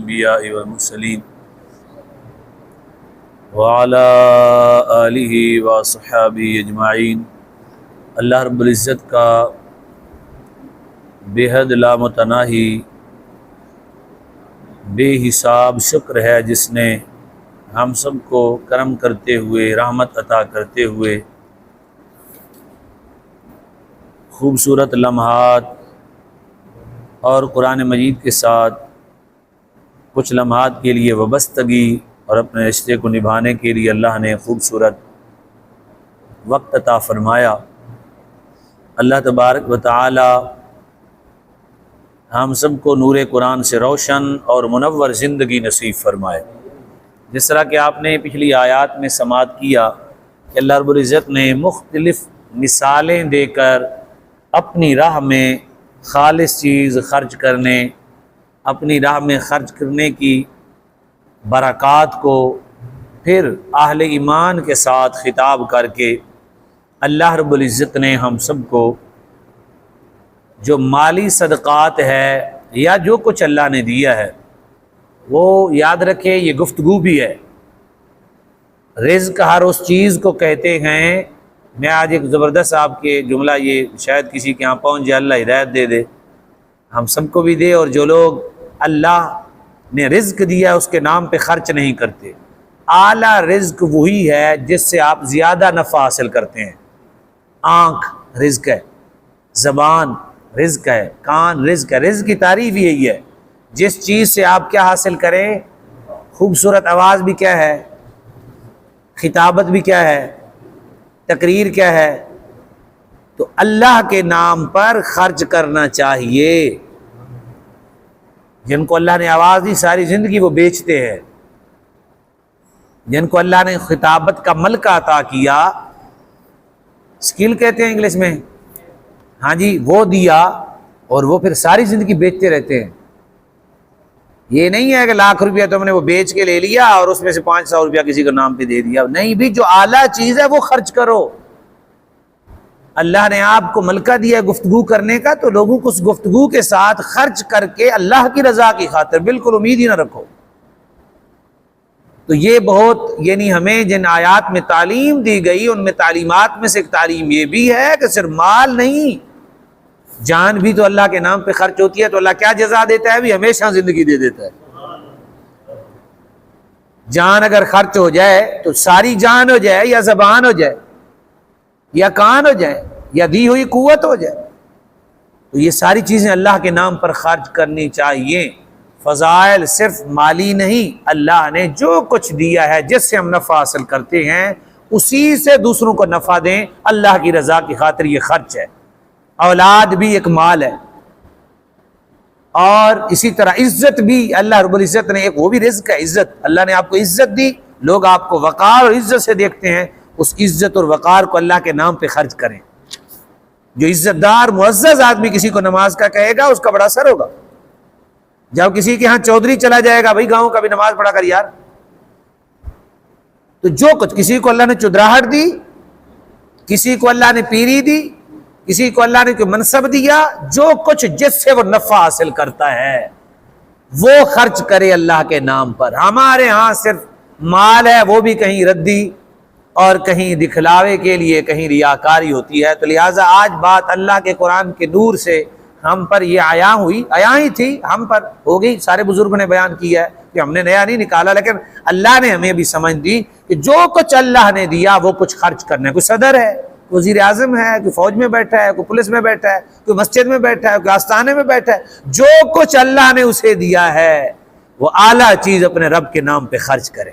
الأنبياء والمرسلين وعلى آلہ وصحبہ اجمعین۔ اللہ رب العزت کا بے حد لامتناہی بے حساب شکر ہے جس نے ہم سب کو کرم کرتے ہوئے، رحمت عطا کرتے ہوئے خوبصورت لمحات اور قرآن مجید کے ساتھ کچھ لمحات کے لیے وابستگی اور اپنے رشتے کو نبھانے کے لیے اللہ نے خوبصورت وقت عطا فرمایا۔ اللہ تبارک و تعالی ہم سب کو نور قرآن سے روشن اور منور زندگی نصیب فرمائے۔ جس طرح کہ آپ نے پچھلی آیات میں سماعت کیا کہ اللہ رب العزت نے مختلف مثالیں دے کر اپنی راہ میں خالص چیز خرچ کرنے، اپنی راہ میں خرچ کرنے کی برکات کو پھر اہل ایمان کے ساتھ خطاب کر کے اللہ رب العزت نے ہم سب کو جو مالی صدقات ہے یا جو کچھ اللہ نے دیا ہے وہ یاد رکھے، یہ گفتگو بھی ہے۔ رزق ہر اس چیز کو کہتے ہیں۔ میں آج ایک زبردست آپ کے جملہ، یہ شاید کسی کے یہاں پہنچ جائے، اللہ ہدایت دے دے، ہم سب کو بھی دے۔ اور جو لوگ اللہ نے رزق دیا اس کے نام پہ خرچ نہیں کرتے، اعلیٰ رزق وہی ہے جس سے آپ زیادہ نفع حاصل کرتے ہیں۔ آنکھ رزق ہے، زبان رزق ہے، کان رزق ہے۔ رزق کی تعریف یہی ہے، جس چیز سے آپ کیا حاصل کریں۔ خوبصورت آواز بھی کیا ہے، خطابت بھی کیا ہے، تقریر کیا ہے، تو اللہ کے نام پر خرچ کرنا چاہیے۔ جن کو اللہ نے آواز دی ساری زندگی وہ بیچتے ہیں، جن کو اللہ نے خطابت کا ملکہ عطا کیا، سکل کہتے ہیں انگلش میں، ہاں جی، وہ دیا اور وہ پھر ساری زندگی بیچتے رہتے ہیں۔ یہ نہیں ہے کہ لاکھ روپیہ تم نے وہ بیچ کے لے لیا اور اس میں سے 500 روپیہ کسی کے نام پہ دے دیا، نہیں بھی، جو اعلیٰ چیز ہے وہ خرچ کرو۔ اللہ نے آپ کو ملکہ دیا ہے گفتگو کرنے کا، تو لوگوں کو اس گفتگو کے ساتھ خرچ کر کے اللہ کی رضا کی خاطر بالکل امید ہی نہ رکھو۔ تو یہ بہت، یعنی ہمیں جن آیات میں تعلیم دی گئی ان میں تعلیمات میں سے ایک تعلیم یہ بھی ہے کہ صرف مال نہیں، جان بھی تو اللہ کے نام پہ خرچ ہوتی ہے، تو اللہ کیا جزا دیتا ہے، بھی ہمیشہ زندگی دے دیتا ہے۔ جان اگر خرچ ہو جائے تو ساری جان ہو جائے، یا زبان ہو جائے، یا کان ہو جائے، یا دی ہوئی قوت ہو جائے، تو یہ ساری چیزیں اللہ کے نام پر خرچ کرنی چاہیے۔ فضائل صرف مالی نہیں، اللہ نے جو کچھ دیا ہے جس سے ہم نفع حاصل کرتے ہیں اسی سے دوسروں کو نفع دیں، اللہ کی رضا کی خاطر یہ خرچ ہے۔ اولاد بھی ایک مال ہے، اور اسی طرح عزت بھی اللہ رب العزت نے ایک، وہ بھی رزق ہے، عزت۔ اللہ نے آپ کو عزت دی، لوگ آپ کو وقار اور عزت سے دیکھتے ہیں، اس عزت اور وقار کو اللہ کے نام پہ خرچ کریں۔ جو عزت دار معزز آدمی کسی کو نماز کا کہے گا اس کا بڑا اثر ہوگا۔ جب کسی کے ہاں چودھری چلا جائے گا، بھائی گاؤں کا بھی نماز پڑھا کر یار، تو جو کچھ کسی کو اللہ نے چودراہٹ دی، کسی کو اللہ نے پیری دی، کسی کو اللہ نے کوئی منصب دیا، جو کچھ جس سے وہ نفع حاصل کرتا ہے وہ خرچ کرے اللہ کے نام پر۔ ہمارے ہاں صرف مال ہے، وہ بھی کہیں ردی اور کہیں دکھلاوے کے لیے، کہیں ریاکاری ہوتی ہے۔ تو لہٰذا آج بات اللہ کے قرآن کے نور سے ہم پر یہ عیاں ہوئی، عیاں ہی تھی، ہم پر ہو گئی، سارے بزرگوں نے بیان کیا ہے کہ ہم نے نیا نہیں نکالا، لیکن اللہ نے ہمیں بھی سمجھ دی کہ جو کچھ اللہ نے دیا وہ کچھ خرچ کرنا ہے۔ کوئی صدر ہے، کوئی وزیر اعظم ہے، کوئی فوج میں بیٹھا ہے، کوئی پولیس میں بیٹھا ہے، کوئی مسجد میں بیٹھا ہے، کوئی آستانے میں بیٹھا ہے، جو کچھ اللہ نے اسے دیا ہے وہ اعلیٰ چیز اپنے رب کے نام پہ خرچ کرے۔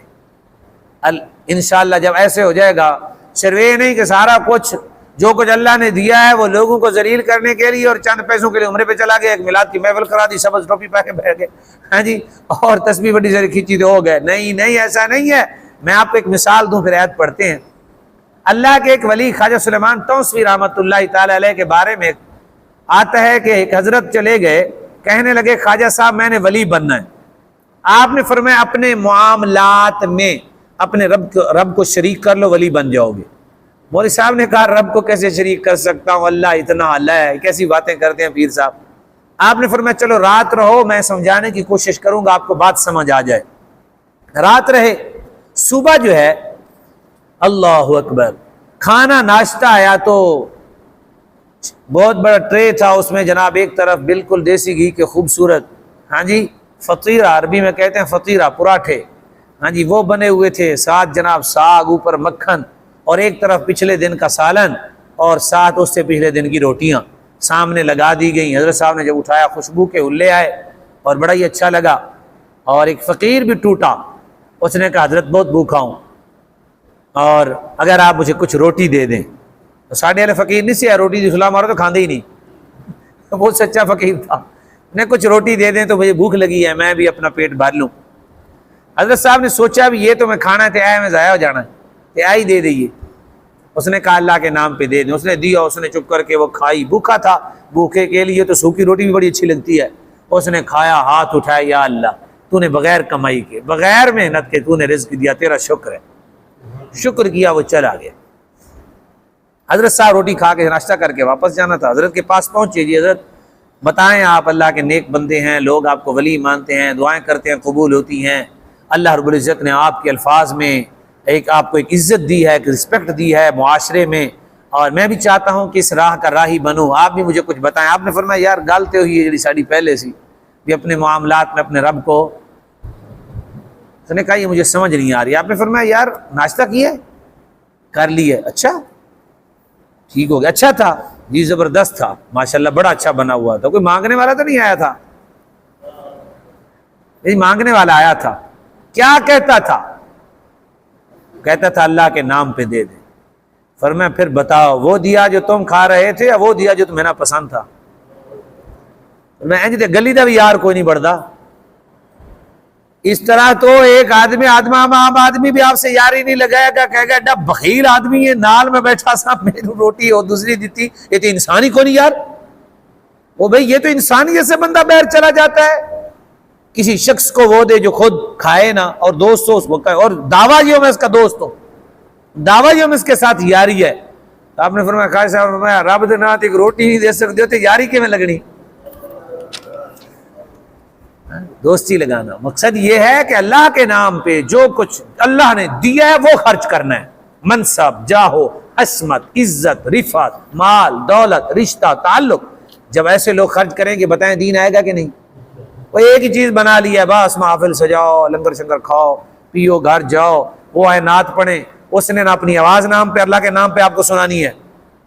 انشاءاللہ جب ایسے ہو جائے گا، صرف یہ نہیں کہ سارا کچھ جو کچھ اللہ نے دیا ہے وہ لوگوں کو ذلیل کرنے کے لیے اور چند پیسوں کے لیے عمرے پہ چلا گیا، ایک میلاد کی محفل کرا دی، سبز ٹوپی پہن کے بیٹھ گئے، ہاں جی، اور تسبیح بڑی ساری کھینچی تو ہو گئے۔ نہیں نہیں، ایسا نہیں ہے۔ میں آپ کو ایک مثال دوں، پھر آیت پڑھتے ہیں۔ اللہ کے ایک ولی خواجہ سلیمان توسوی رحمۃ اللہ تعالی علیہ کے بارے میں آتا ہے کہ ایک حضرت چلے گئے، کہنے لگے خواجہ صاحب میں نے ولی بننا ہے۔ آپ نے فرمایا اپنے معاملات میں اپنے رب کو شریک کر لو، ولی بن جاؤ گے۔ مولوی صاحب نے کہا رب کو کیسے شریک کر سکتا ہوں، اللہ اتنا اللہ ہے، کیسی باتیں کرتے ہیں پیر صاحب۔ آپ نے فرمایا چلو رات رہو، میں سمجھانے کی کوشش کروں گا، آپ کو بات سمجھ آ جائے۔ رات رہے، صبح جو ہے اللہ اکبر، کھانا ناشتہ آیا تو بہت بڑا ٹرے تھا، اس میں جناب ایک طرف بالکل دیسی گھی کے خوبصورت، ہاں جی فطیرہ، عربی میں کہتے ہیں فطیرہ، پراٹھے، ہاں جی وہ بنے ہوئے تھے، ساتھ جناب ساگ، اوپر مکھن، اور ایک طرف پچھلے دن کا سالن، اور ساتھ اس سے پچھلے دن کی روٹیاں سامنے لگا دی گئیں۔ حضرت صاحب نے جب اٹھایا خوشبو کے ہلے آئے اور بڑا ہی اچھا لگا، اور ایک فقیر بھی ٹوٹا، اس نے کہا حضرت بہت بھوکا ہوں اور اگر آپ مجھے کچھ روٹی دے دیں۔ تو ساڑھے والے فقیر نہیں سے روٹی دی سلام مارو تو کھاندے ہی نہیں، بہت سچا فقیر تھا، انہیں کچھ روٹی دے دیں تو مجھے بھوک لگی ہے، میں بھی اپنا پیٹ بھر لوں۔ حضرت صاحب نے سوچا بھی یہ تو میں کھانا ہے، آیا میں ضائع ہو جانا ہے، آئی دے دئیے۔ اس نے کہا اللہ کے نام پہ دے دیں، اس نے دیا، اس نے چپ کر کے وہ کھائی، بھوکا تھا، بھوکے کے لیے تو سوکھی روٹی بھی بڑی اچھی لگتی ہے۔ اس نے کھایا، ہاتھ اٹھایا، یا اللہ تو نے بغیر کمائی کے، بغیر محنت کے تو نے رزق دیا، تیرا شکر ہے۔ شکر کیا، وہ چلا گیا۔ حضرت صاحب روٹی کھا کے ناشتہ کر کے واپس جانا تھا، حضرت کے پاس پہنچے، جی حضرت بتائیں آپ اللہ کے نیک بندے ہیں، لوگ آپ کو ولی مانتے ہیں، دعائیں کرتے ہیں قبول ہوتی ہیں، اللہ رب العزت نے آپ کے الفاظ میں آپ کو ایک عزت دی ہے، ایک رسپیکٹ دی ہے معاشرے میں، اور میں بھی چاہتا ہوں کہ اس راہ کا راہی بنوں، آپ بھی مجھے کچھ بتائیں۔ آپ نے فرمایا یار گالتے ہوئی ہے جڑی ساڑی پہلے سی بھی اپنے معاملات میں اپنے رب کو، اس نے کہا یہ مجھے سمجھ نہیں آ رہی۔ آپ نے فرمایا یار ناشتہ کیا ہے؟ کر لی ہے۔ اچھا ٹھیک ہو گیا، اچھا تھا؟ جی زبردست تھا، ماشاءاللہ بڑا اچھا بنا ہوا تھا۔ کوئی مانگنے والا تو نہیں آیا تھا؟ نہیں، مانگنے والا آیا تھا۔ کیا کہتا تھا؟ کہتا تھا اللہ کے نام پہ دے دے۔ فرمایا پھر بتاؤ وہ دیا جو تم کھا رہے تھے یا وہ دیا جو تمہیں نہ پسند تھا؟ میں گلی دا بھی یار کوئی نہیں بڑھتا اس طرح، تو ایک آدمی عام آدمی بھی آپ سے یاری نہیں لگائے گا، کہے گا ایڈا بخیل آدمی ہے، نال میں بیٹھا سا میری روٹی اور دوسری دیتی، یہ تو انسان ہی کو نہیں یار، وہ بھئی یہ تو انسانیت سے بندہ باہر چلا جاتا ہے۔ کسی شخص کو وہ دے جو خود کھائے نہ، اور دوست ہو اس کو کھائے، اور دعویٰ یہ میں اس کا دوست ہوں، دعویٰ یہ میں اس کے ساتھ یاری ہے۔ تو آپ نے فرمایا خواجہ صاحب نے فرمایا رب دے نات ایک روٹی نہیں دے سکتے ہوتے، یاری کے میں لگنی؟ دوستی لگانا مقصد یہ ہے کہ اللہ کے نام پہ جو کچھ اللہ نے دیا ہے وہ خرچ کرنا ہے، منصب، جاہو، عصمت، عزت، رفعت، مال، دولت، رشتہ، تعلق، جب ایسے لوگ خرچ کریں گے بتائیں دین آئے گا کہ نہیں؟ وہ ایک ہی چیز بنا لی ہے بس، محافل سجاؤ، لنگر شنگر کھاؤ، پیو، گھر جاؤ، وہ آئے نعت پڑھیں، اس نے نہ اپنی آواز نام پہ اللہ کے نام پہ آپ کو سنانی ہے،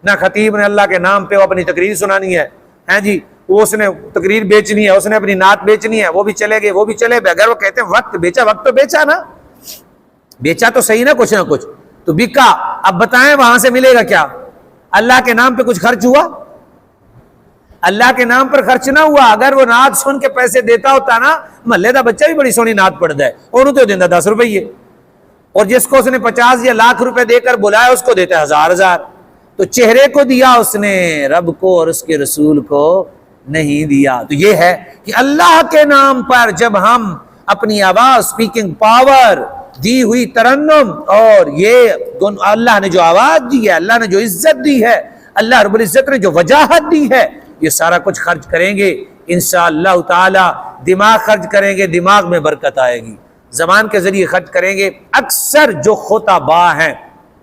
نہ خطیب نے اللہ کے نام پہ وہ اپنی تقریر سنانی ہے، ہیں جی وہ اس نے تقریر بیچنی ہے، اس نے اپنی نعت بیچنی ہے، وہ بھی چلے گئے، وہ بھی چلے گئے۔ اگر وہ کہتے ہیں وقت بیچا، وقت تو بیچا نا، بیچا تو صحیح نا، کچھ نہ کچھ تو بکا۔ اب بتائیں وہاں سے ملے گا کیا؟ اللہ کے نام پہ کچھ خرچ ہوا؟ اللہ کے نام پر خرچ نہ ہوا۔ اگر وہ نعت سن کے پیسے دیتا ہوتا نا، محلے دا بچہ بھی بڑی سونی نعت پڑھتا ہے، انہوں تو دینا 10 روپئے، اور جس کو اس نے 50 یا لاکھ روپے دے کر بلایا اس کو دیتا ہے 1000۔ تو چہرے کو دیا اس نے، رب کو اور اس کے رسول کو نہیں دیا۔ تو یہ ہے کہ اللہ کے نام پر جب ہم اپنی آواز، سپیکنگ پاور دی ہوئی، ترنم، اور یہ اللہ نے جو آواز دی ہے، اللہ نے جو عزت دی ہے، اللہ رب العزت نے جو وجاہت دی ہے، یہ سارا کچھ خرچ کریں گے انشاءاللہ تعالی۔ دماغ خرچ کریں گے، دماغ میں برکت آئے گی۔ زبان کے ذریعے خرچ کریں گے۔ اکثر جو خطباء ہیں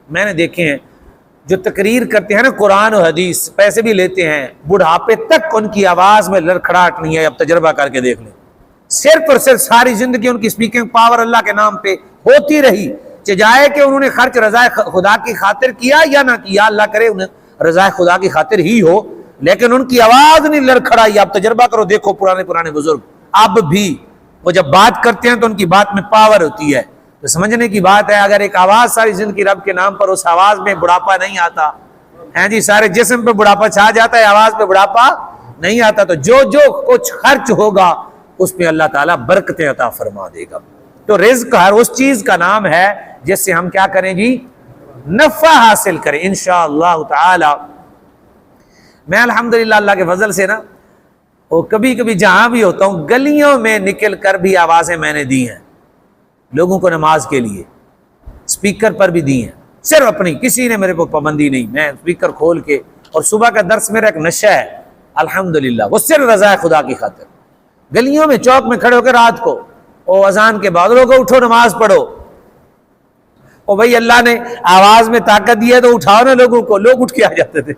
میں نے دیکھے ہیں جو تقریر کرتے ہیں نا قرآن و حدیث، پیسے بھی لیتے ہیں، بڑھاپے تک ان کی آواز میں لڑکھڑاہٹ نہیں ہے۔ اب تجربہ کر کے دیکھ لیں، صرف اور صرف ساری زندگی ان کی سپیکنگ پاور اللہ کے نام پہ ہوتی رہی، چاہے کہ انہوں نے خرچ رضا خدا کی خاطر کیا یا نہ کیا، اللہ کرے انہیں رضا خدا کی خاطر ہی ہو، لیکن ان کی آواز نہیں لڑکھڑائی۔ آپ تجربہ کرو، دیکھو پرانے بزرگ اب بھی وہ جب بات کرتے ہیں تو ان کی بات میں پاور ہوتی ہے۔ تو سمجھنے کی بات ہے، اگر ایک آواز ساری زندگی رب کے نام پر، اس آواز میں بڑھاپا نہیں آتا ہے جی، سارے جسم پہ بڑھاپا چھا جاتا ہے، آواز پہ بڑھاپا نہیں آتا، تو جو کچھ خرچ ہوگا اس پہ اللہ تعالیٰ برکتیں عطا فرما دے گا۔ تو رزق ہر اس چیز کا نام ہے جس سے ہم کیا کریں جی، نفع حاصل کریں انشاءاللہ تعالی۔ میں الحمدللہ اللہ کے فضل سے نا، وہ کبھی کبھی جہاں بھی ہوتا ہوں گلیوں میں نکل کر بھی آوازیں میں نے دی ہیں لوگوں کو نماز کے لیے، سپیکر پر بھی دی ہیں، صرف اپنی، کسی نے میرے کو پابندی نہیں، میں سپیکر کھول کے، اور صبح کا درس میرا ایک نشہ ہے، الحمدللہ، وہ صرف رضا خدا کی خاطر. گلیوں میں چوک میں کھڑے ہو کے رات کو او اذان کے بعد لوگوں کو اٹھو نماز پڑھو، او بھائی اللہ نے آواز میں طاقت دی ہے تو اٹھاؤ نا لوگوں کو. لوگ اٹھ کے آ جاتے تھے،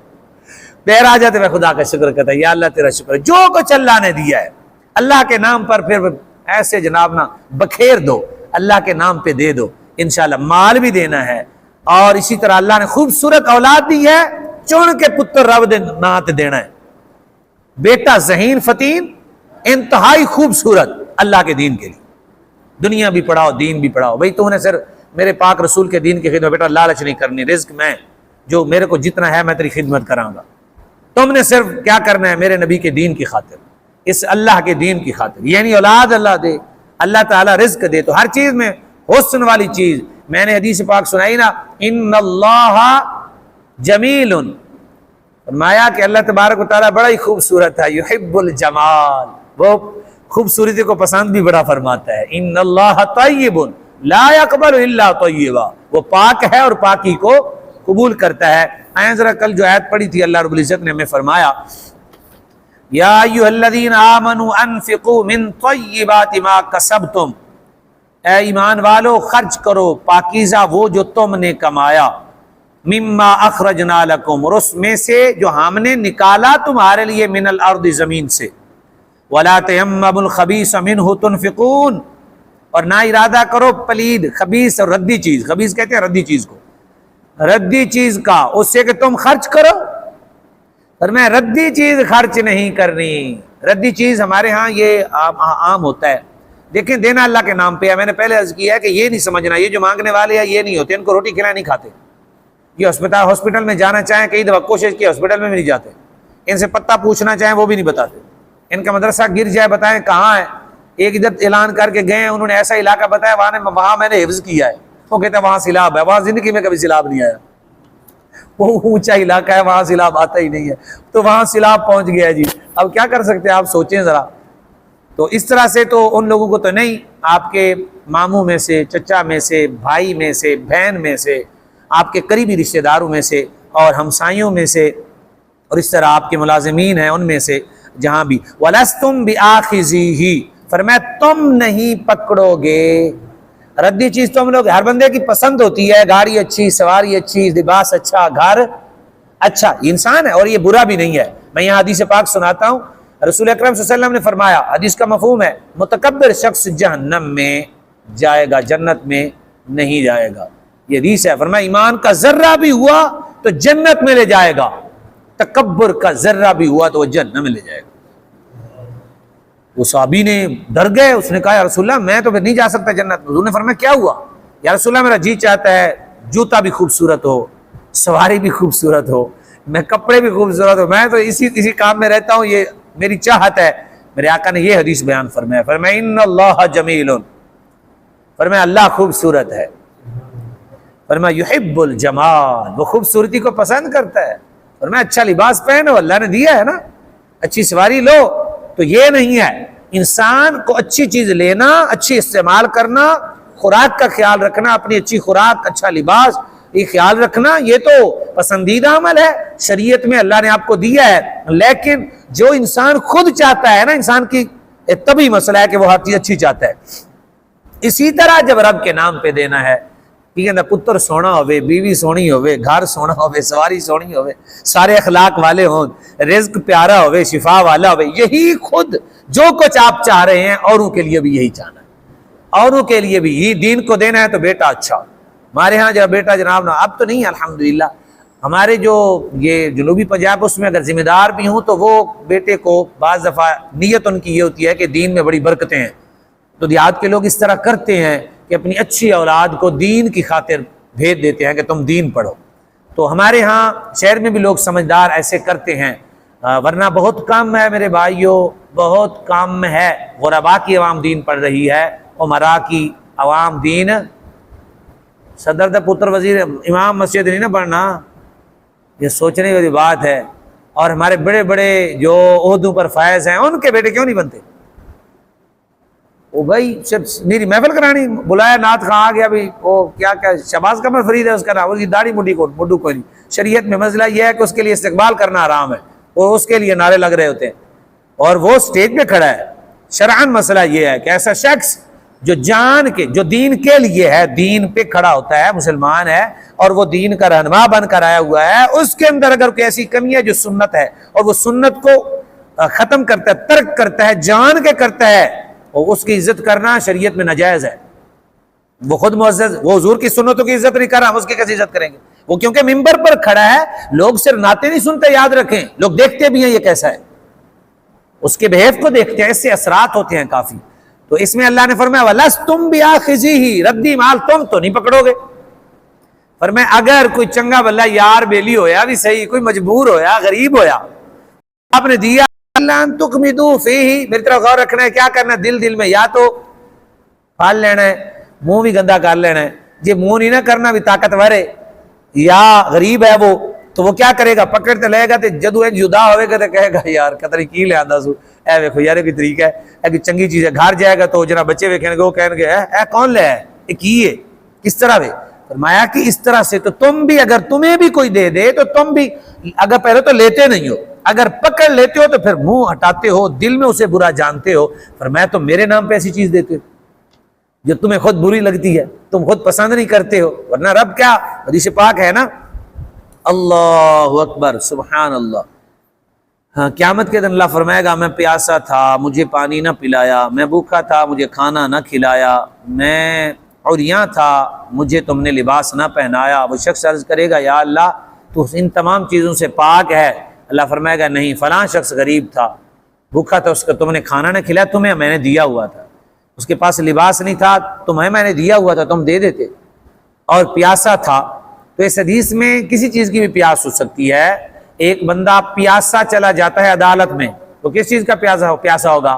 پیر آ جاتے، میں خدا کا شکر کرتا یا اللہ تیرا شکر ہے جو کچھ اللہ نے دیا ہے اللہ کے نام پر پھر ایسے جناب نا بکھیر دو، اللہ کے نام پہ دے دو. انشاءاللہ مال بھی دینا ہے، اور اسی طرح اللہ نے خوبصورت اولاد دی ہے، چن کے پتر رب دے نات دینا ہے. بیٹا ذہین فتین انتہائی خوبصورت اللہ کے دین کے لیے. دنیا بھی پڑھاؤ دین بھی پڑھاؤ. بھئی تو نے صرف میرے پاک رسول کے دین کی خدمت، بیٹا لالچ نہیں کرنی، رزق میں جو میرے کو جتنا ہے میں تیری خدمت کراں گا. تم نے صرف کیا کرنا ہے میرے نبی کے دین کی خاطر، اس اللہ کے دین کی خاطر. یعنی اولاد اللہ دے، اللہ تعالیٰ رزق دے، تو ہر چیز میں حسن والی چیز. میں نے حدیث پاک سنائی نا، ان اللہ جمیل، فرمایا کہ اللہ تبارک و تعالیٰ بڑا ہی خوبصورت ہے، یحب الجمال، وہ خوبصورتی کو پسند بھی بڑا فرماتا ہے. ان اللہ طیب لا یقبل الا طیبا، وہ پاک ہے اور پاکی کو قبول کرتا ہے. آئیں ذرا کل جو آیت پڑھی تھی اللہ رب العزت نے ہمیں فرمایا یا ایھا الذین آمنوا انفقوا من طیبات ما کسبتم، اے ایمان والو خرچ کرو پاکیزہ وہ جو تم نے کمایا، مما اخرجنا لکم، اور اس میں سے جو ہم نے نکالا تمہارے لیے، من الارض زمین سے، ولا تیمموا الخبیث منہ تنفقون، اور نہ ارادہ کرو پلید خبیث اور ردی چیز، خبیث کہتے ہیں ردی چیز کو، ردی چیز کا، اس سے کہ تم خرچ کرو. پر میں ردی چیز خرچ نہیں کرنی. ردی چیز ہمارے ہاں یہ عام ہوتا ہے. دیکھیں دینا اللہ کے نام پہ ہے. میں نے پہلے عرض کیا ہے کہ یہ نہیں سمجھنا یہ جو مانگنے والے ہیں یہ نہیں ہوتے، ان کو روٹی کھلائے نہیں کھاتے. یہ ہاسپٹل میں جانا چاہیں کئی دفعہ کوشش کی ہاسپٹل میں بھی نہیں جاتے، ان سے پتہ پوچھنا چاہیں وہ بھی نہیں بتاتے. ان کا مدرسہ گر جائے بتائیں کہاں ہے. ایک ادھر اعلان کر کے گئے، انہوں نے ایسا علاقہ بتایا وہاں میں نے حفظ کیا ہے. وہ کہتا ہے وہاں سیلاب ہے، وہاں زندگی میں کبھی سیلاب نہیں آیا. وہ اونچا علاقہ ہے وہاں سیلاب آتا ہی نہیں ہے، تو وہاں سیلاب پہنچ گیا ہے. جی اب کیا کر سکتے ہیں آپ سوچیں ذرا. تو اس طرح سے تو ان لوگوں کو تو نہیں، آپ کے ماموں میں سے، چچا میں سے، بھائی میں سے، بہن میں سے، آپ کے قریبی رشتہ داروں میں سے اور ہمسایوں میں سے، اور اس طرح آپ کے ملازمین ہیں ان میں سے جہاں بھی. وَلَسْتُمْ بِآخِذِيهِ، فرمایا تم نہیں پکڑو گے. ردی چیز تو ہم لوگ ہر بندے کی پسند ہوتی ہے، گاڑی اچھی، سواری اچھی، لباس اچھا، گھر اچھا، انسان ہے اور یہ برا بھی نہیں ہے. میں یہاں حدیث پاک سناتا ہوں. رسول اکرم صلی اللہ علیہ وسلم نے فرمایا، حدیث کا مفہوم ہے متکبر شخص جہنم میں جائے گا، جنت میں نہیں جائے گا. یہ حدیث ہے. فرمایا ایمان کا ذرہ بھی ہوا تو جنت میں لے جائے گا، تکبر کا ذرہ بھی ہوا تو وہ جہنم میں لے جائے گا. وہ صحابی نے ڈر گئے، اس نے کہا یا رسول اللہ میں تو پھر نہیں جا سکتا جنت. حضور نے فرمایا کیا ہوا؟ یا رسول اللہ میرا جی چاہتا ہے جوتا بھی خوبصورت ہو، سواری بھی خوبصورت ہو، میں کپڑے بھی خوبصورت ہو، میں تو اسی کام میں رہتا ہوں، یہ میری چاہت ہے. میرے آقا نے یہ حدیث بیان فرمایا، فرمایا ان اللہ جمیل، فرمایا اللہ خوبصورت ہے. فرمایا یحب الجمال، وہ خوبصورتی کو پسند کرتا ہے. فرمایا اچھا لباس پہنو، اللہ نے دیا ہے نا، اچھی سواری لو. تو یہ نہیں ہے، انسان کو اچھی چیز لینا، اچھی استعمال کرنا، خوراک کا خیال رکھنا، اپنی اچھی خوراک، اچھا لباس یہ خیال رکھنا، یہ تو پسندیدہ عمل ہے، شریعت میں اللہ نے آپ کو دیا ہے. لیکن جو انسان خود چاہتا ہے نا، انسان کی طبعی مسئلہ ہے کہ وہ ہر چیز اچھی چاہتا ہے. اسی طرح جب رب کے نام پہ دینا ہے، ٹھیک ہے نا، پتر سونا ہوئے، بیوی سونی ہوئے، گھر سونا ہوئے، سواری سونی ہوئے، سارے اخلاق والے ہوں، رزق پیارا ہوئے، شفا والا ہوئے، یہی خود جو کچھ آپ چاہ رہے ہیں اوروں کے لیے بھی یہی چاہنا ہے، اوروں کے لیے بھی یہ دین کو دینا ہے. تو بیٹا اچھا، ہمارے ہاں جب بیٹا جناب نا اب تو نہیں الحمدللہ، ہمارے جو یہ جنوبی پنجاب اس میں اگر ذمہ دار بھی ہوں تو وہ بیٹے کو بعض دفعہ نیت ان کی یہ ہوتی ہے کہ دین میں بڑی برکتیں ہیں، تو دیہات کے لوگ اس طرح کرتے ہیں کہ اپنی اچھی اولاد کو دین کی خاطر بھیج دیتے ہیں کہ تم دین پڑھو. تو ہمارے ہاں شہر میں بھی لوگ سمجھدار ایسے کرتے ہیں، ورنہ بہت کم ہے میرے بھائیوں، بہت کم ہے. غربا کی عوام دین پڑھ رہی ہے، عمرا کی عوام دین. صدر دا پتر وزیر امام مسجد نہیں نا پڑھنا، یہ سوچنے والی بات ہے. اور ہمارے بڑے بڑے جو عہدوں پر فائز ہیں ان کے بیٹے کیوں نہیں بنتے؟ وہ بھائی صرف میری محفل کرانی، بلایا نعت خواہ آ گیا بھی، وہ کیا شہباز قمر فرید ہے اس کا نام، اس کی داڑھی مڈو کوئی نہیں. شریعت میں مسئلہ یہ ہے کہ اس کے لیے استقبال کرنا حرام ہے، وہ اس کے لیے نعرے لگ رہے ہوتے ہیں، اور وہ سٹیج پہ کھڑا ہے۔ شرعاً مسئلہ یہ ہے کہ ایسا شخص جو جان کے، جو دین کے لیے ہے، دین پہ کھڑا ہوتا ہے، مسلمان ہے اور وہ دین کا رہنما بن کر آیا ہوا ہے، اس کے اندر اگر کوئی ایسی کمی ہے جو سنت ہے اور وہ سنت کو ختم کرتا ہے، ترک کرتا ہے، جان کے کرتا ہے، اور اس کی عزت کرنا شریعت میں ناجائز ہے۔ وہ خود معزز، وہ حضور کی سنتوں کی عزت نہیں کر رہا، ہم اس کی کیسے عزت کریں گے؟ وہ کیونکہ ممبر پر کھڑا ہے، لوگ صرف نعتیں نہیں سنتے، یاد رکھیں، لوگ دیکھتے بھی ہیں یہ کیسا ہے، اس کے بہیو کو دیکھتے ہیں، اس سے اثرات ہوتے ہیں کافی۔ تو اس میں اللہ نے فرمایا وَلَسْتُمْ بِآخِذِهِ، ردی مال تم تو نہیں پکڑو گے۔ فرمایا اگر کوئی چنگا بلا یار بیلی ہویا بھی صحیح، کوئی مجبور ہویا، غریب ہویا، آپ نے دیا، اللہ ان تُقْمِدُوا فِيهِ، میری طرف غور رکھنا ہے، کیا کرنا ہے؟ دل میں یا تو پھال لینا ہے، منہ بھی گندا کر لینا ہے، جی منہ نہیں نہ کرنا بھی طاقتور ہے یا غریب ہے وہ، تو وہ کیا کرے گا؟ پکڑتے لے گا تے جدو جدا ہوئے گا تے کہے گا یار قدر کی لے آندا سو، اے ویکھو یار یہ طریقہ ہے کہ چنگی چیز ہے، گھر جائے گا تو جناب بچے ویکھیں گے، وہ کہیں گے اے کون لے ہے، یہ کی ہے، کس طرح وے؟ فرمایا کہ اس طرح سے تو تم بھی، اگر تمہیں بھی کوئی دے دے تو تم بھی اگر پہلے تو لیتے نہیں ہو، اگر پکڑ لیتے ہو تو پھر منہ ہٹاتے ہو، دل میں اسے برا جانتے ہو۔ فرمایا تم میرے نام پہ ایسی چیز دیتے ہو جو تمہیں خود بری لگتی ہے، تم خود پسند نہیں کرتے ہو، ورنہ رب کیا حدیث پاک ہے نا، اللہ اکبر، سبحان اللہ، ہاں قیامت کے دن اللہ فرمائے گا میں پیاسا تھا مجھے پانی نہ پلایا، میں بھوکا تھا مجھے کھانا نہ کھلایا، میں عریاں تھا مجھے تم نے لباس نہ پہنایا۔ وہ شخص عرض کرے گا یا اللہ تو ان تمام چیزوں سے پاک ہے۔ اللہ فرمائے گا نہیں، فلاں شخص غریب تھا، بھوکا تھا، اس کا تم نے کھانا نہ کھلایا، تمہیں میں نے دیا ہوا تھا، اس کے پاس لباس نہیں تھا، تمہیں میں نے دیا ہوا تھا، تم دے دیتے، اور پیاسا تھا۔ تو اس حدیث میں کسی چیز کی بھی پیاس ہو سکتی ہے۔ ایک بندہ پیاسا چلا جاتا ہے عدالت میں، تو کس چیز کا پیاسا ہوگا؟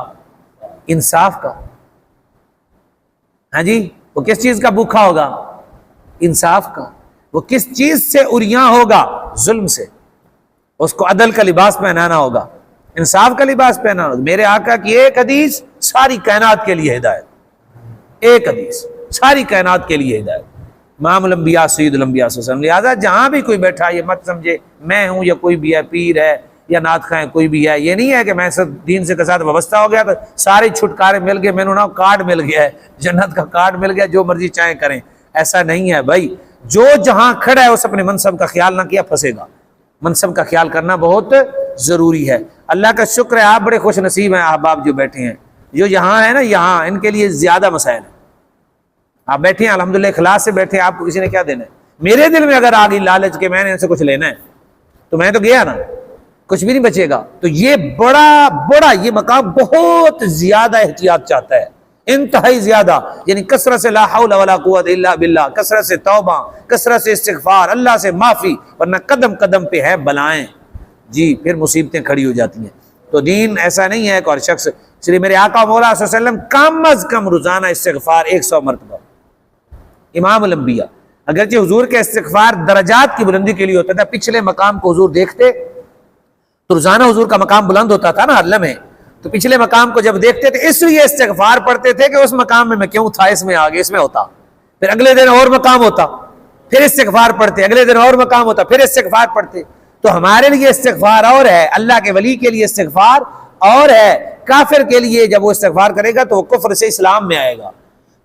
انصاف کا۔ ہاں جی، وہ کس چیز کا بھوکا ہوگا؟ انصاف کا۔ وہ کس چیز سے عریاں ہوگا؟ ظلم سے۔ اس کو عدل کا لباس پہنانا ہوگا، انصاف کا لباس پہنانا ہوگا۔ میرے آقا کی ایک حدیث ساری کائنات کے لیے ہدایت، ایک حدیث ساری کائنات کے لیے ہدایت۔ امام الانبیاء سید الانبیاء صلی اللہ علیہ وسلم، لہٰذا جہاں بھی کوئی بیٹھا یہ مت سمجھے میں ہوں یا کوئی بھی ہے، پیر ہے یا نعت خواں ہے، کوئی بھی ہے، یہ نہیں ہے کہ میں سب دین سے کے ساتھ وابستہ ہو گیا تو سارے چھٹکارے مل گئے، میں نے نا کارڈ مل گیا ہے، جنت کا کارڈ مل گیا، جو مرضی چاہیں کریں۔ ایسا نہیں ہے بھائی، جو جہاں کھڑا ہے اس اپنے منصب کا خیال نہ کیا پھنسے گا۔ منصب کا خیال کرنا بہت ضروری ہے۔ اللہ کا شکر ہے آپ بڑے خوش نصیب ہیں احباب جو بیٹھے ہیں، جو یہاں ہے نا، یہاں ان کے لیے زیادہ مسائل ہیں۔ آپ بیٹھے ہیں الحمدللہ اخلاص سے بیٹھے ہیں، آپ کو کسی نے کیا دینا ہے؟ میرے دل میں اگر آ گئی لالچ کہ میں نے ان سے کچھ لینا ہے تو میں تو گیا نا، کچھ بھی نہیں بچے گا۔ تو یہ بڑا یہ مقام بہت زیادہ احتیاط چاہتا ہے، انتہائی زیادہ، یعنی کثرت سے لا حول ولا قوت الا باللہ، کثرت سے توبہ، کثرت سے استغفار، اللہ سے معافی، ورنہ قدم قدم پہ ہے بلائیں، جی پھر مصیبتیں کھڑی ہو جاتی ہیں۔ تو دین ایسا نہیں ہے کہ اور شخص، اس لیے میرے آقا مولا صلی اللہ علیہ وسلم کم از کم روزانہ استغفار 100 مرتبہ۔ امام الانبیاء، اگرچہ حضور کے استغفار درجات کی بلندی کے لیے ہوتا تھا، پچھلے مقام کو حضور دیکھتے تو روزانہ حضور کا مقام بلند ہوتا تھا نا ہر لمحے، تو پچھلے مقام کو جب دیکھتے تھے اس لیے استغفار پڑھتے تھے کہ اس مقام میں کیوں تھا، اس میں آگے اس میں ہوتا، پھر اگلے دن اور مقام ہوتا، پھر استغفار پڑھتے، اگلے دن اور مقام ہوتا، پھر استغفار پڑھتے۔ تو ہمارے لیے استغفار اور ہے، اللہ کے ولی کے لیے استغفار اور ہے۔ کافر کے لیے جب وہ استغفار کرے گا تو وہ کفر سے اسلام میں آئے گا،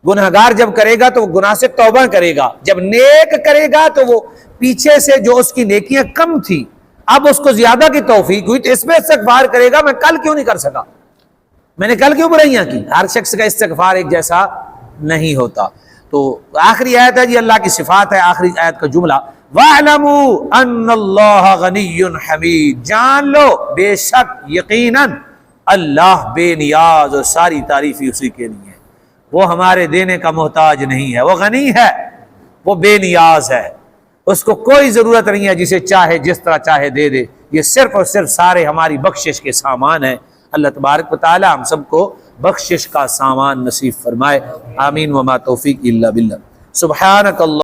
گنہگار جب کرے گا تو وہ گناہ سے توبہ کرے گا، جب نیک کرے گا تو وہ پیچھے سے جو اس کی نیکیاں کم تھی اب اس کو زیادہ کی توفیق ہوئی تو اس میں استغفار کرے گا، میں کل کیوں نہیں کر سکا، میں نے کل کیوں برائیاں کی۔ ہر شخص کا استغفار ایک جیسا نہیں ہوتا۔ تو آخری آیت ہے جی، اللہ کی صفات ہے، آخری آیت کا جملہ وَاعْلَمُوا أَنَّ اللَّهَ غَنِيٌّ حَمِيدٌ، جان لو بے شک یقیناً اللہ بے نیاز اور ساری تعریفی اسی کے لیے، وہ ہمارے دینے کا محتاج نہیں ہے، وہ غنی ہے، وہ بے نیاز ہے، اس کو کوئی ضرورت نہیں ہے، جسے چاہے جس طرح چاہے دے دے، یہ صرف اور صرف سارے ہماری بخشش کے سامان ہیں۔ اللہ تبارک و تعالی ہم سب کو بخشش کا سامان نصیب فرمائے، آمین، وما توفیق الا باللہ۔ سبحانک اللہ